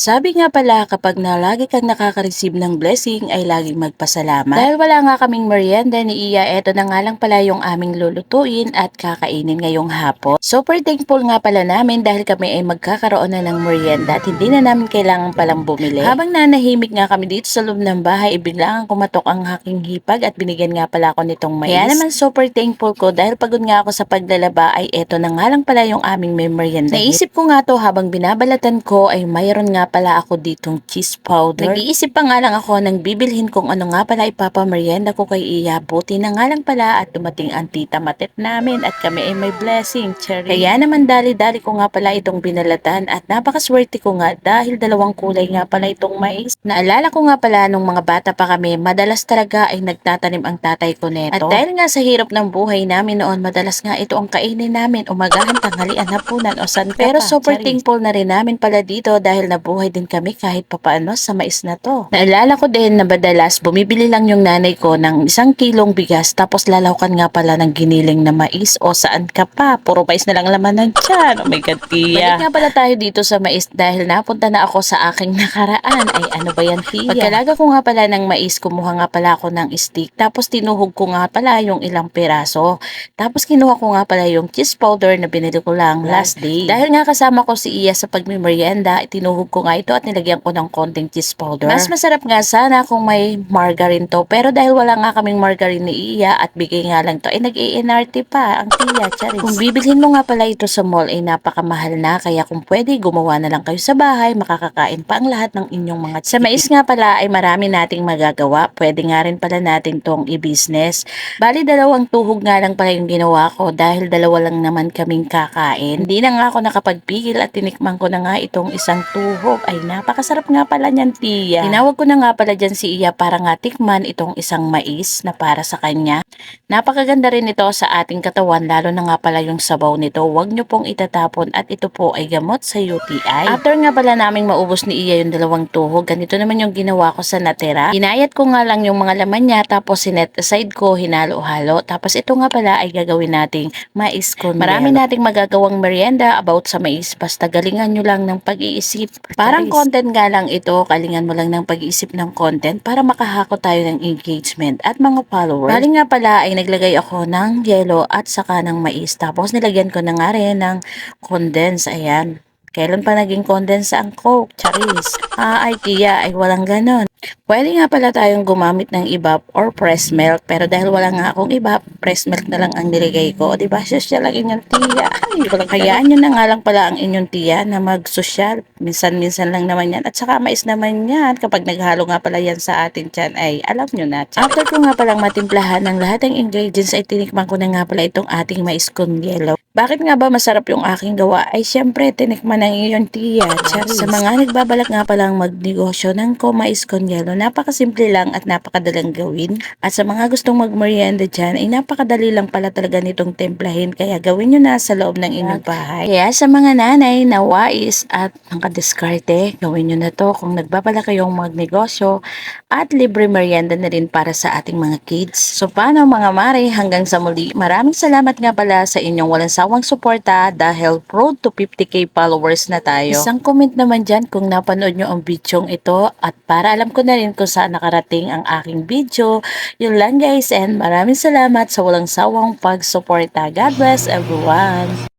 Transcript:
Sabi nga pala kapag na lagi kang nakaka-receive ng blessing ay laging magpasalamat. Dahil wala nga kaming merienda ni Iya, eto na nga lang pala yung aming lulutuin at kakainin ngayong hapon. Super thankful nga pala namin dahil kami ay magkakaroon na ng merienda at hindi na namin kailangan palang bumili. Habang nanahimik nga kami dito sa loob ng bahay, biglang kumatok ang aking hipag at binigyan nga pala ako nitong mais. Kaya naman super thankful ko dahil pagod nga ako sa paglalaba ay eto na nga lang pala yung aming may merienda. Naisip ko nga to habang binabalatan ko ay mayroon nga pala ako ditong cheese powder. Nag-iisip pa nga lang ako nang bibilhin kung ano nga pala ipapamerienda ko kay Iya. Buti na nga lang pala at dumating ang tita Matet namin at kami ay may blessing. Cherry. Kaya naman dali-dali ko nga pala itong binalatan at napakaswerte ko nga dahil dalawang kulay nga pala itong mais. Naalala ko nga pala nung mga bata pa kami, madalas talaga ay nagtatanim ang tatay ko neto. At dahil nga sa hirap ng buhay namin noon, madalas nga ito ang kainin namin umagahan, tanghalian, hapunan o san ka. Pero super thankful na rin namin pala dito dahil nabuhay din kami kahit papaano sa mais na to. Naalala ko din na madalas bumibili lang yung nanay ko ng 1 kilong bigas tapos lalawkan nga pala ng giniling na mais o saan ka pa. Puro mais na lang laman ng tiyan. Oh my God, tiya. Balik nga pala tayo dito sa mais dahil napunta na ako sa aking nakaraan. Ay ano ba yan, tiya? Pagkalaga ko nga pala ng mais, kumuha nga pala ako ng stick tapos tinuhog ko nga pala yung ilang piraso. Tapos kinuha ko nga pala yung cheese powder na binili ko lang last day. Dahil nga kasama ko si Iya sa pagmimerienda, tinuhog ko nga ito at nilagyan ko ng konting cheese powder. Mas masarap nga sana kung may margarine to, pero dahil wala nga kaming margarine ni Iya at bigay nga lang to, ay nag-i-NRT pa ang tiya, charis. Kung bibilhin mo nga pala ito sa mall ay napakamahal na, kaya kung pwede gumawa na lang kayo sa bahay, makakakain pa ang lahat ng inyong mga chicken. Sa mais nga pala ay marami nating magagawa, pwede nga rin pala natin tong i-business. Bali dalawang tuhog nga lang pala yung ginawa ko dahil dalawa lang naman kaming kakain. Hindi na nga ako nakapagpigil at tinikman ko na nga itong isang tuhog. Ay napakasarap nga pala niyan, tiya. Tinawag ko na nga pala dyan si Iya para nga tikman itong isang mais na para sa kanya. Napakaganda rin ito sa ating katawan, lalo na nga pala yung sabaw nito. Huwag nyo pong itatapon at ito po ay gamot sa UTI. After nga pala naming maubos ni Iya yung dalawang tuhog, ganito naman yung ginawa ko sa natira. Inayat ko nga lang yung mga laman niya tapos sinet aside ko, hinalo-halo. Tapos ito nga pala ay gagawin nating mais con miel. Marami nating magagawang merienda about sa mais, basta galingan nyo lang ng pag-iisip. Parang content nga lang ito, kalingan mo lang ng pag-iisip ng content para makahako tayo ng engagement at mga followers. Bali nga pala ay naglagay ako ng yelo at saka ng mais. Tapos nilagyan ko na nga rin ng condense. Ayan. Kailan pa naging condense ang Coke? Charis. Ay tiya, ay walang ganon. Pwede nga pala tayong gumamit ng ibap or press milk, pero dahil wala nga akong ibap, press milk na lang ang nilagay ko. O diba, social lang inyong tiya. Ay, hayaan nyo na nga lang pala ang inyong tiya na mag-social. Minsan-minsan lang naman yan. At saka mais naman yan. Kapag naghalo nga pala yan sa atin tiyan, ay alam nyo na. After ko nga palang matimplahan ng lahat ng ingredients, ay tinikman ko na nga pala itong ating mais con yellow. Bakit nga ba masarap yung aking gawa? Ay syempre, tinikman ng iyong tiya. Charis. Sa mga nagbabalak nga palang magnegosyo ng mais con yelo, napakasimple lang at napakadalang gawin. At sa mga gustong magmerienda dyan, ay napakadali lang pala talaga nitong templahin. Kaya gawin nyo na sa loob ng inyong bahay. Kaya sa mga nanay na wais at nakadiskarte, gawin nyo na to kung nagbabalak kayong magnegosyo at libre merienda na rin para sa ating mga kids. So paano mga mare, hanggang sa muli, maraming salamat nga pala sa inyong walang sawang suporta dahil road to 50k followers na tayo. Isang comment naman dyan kung napanood nyo ang video ito at para alam ko na rin kung saan nakarating ang aking video. Yun lang guys, and maraming salamat sa walang sawang pagsuporta. God bless everyone!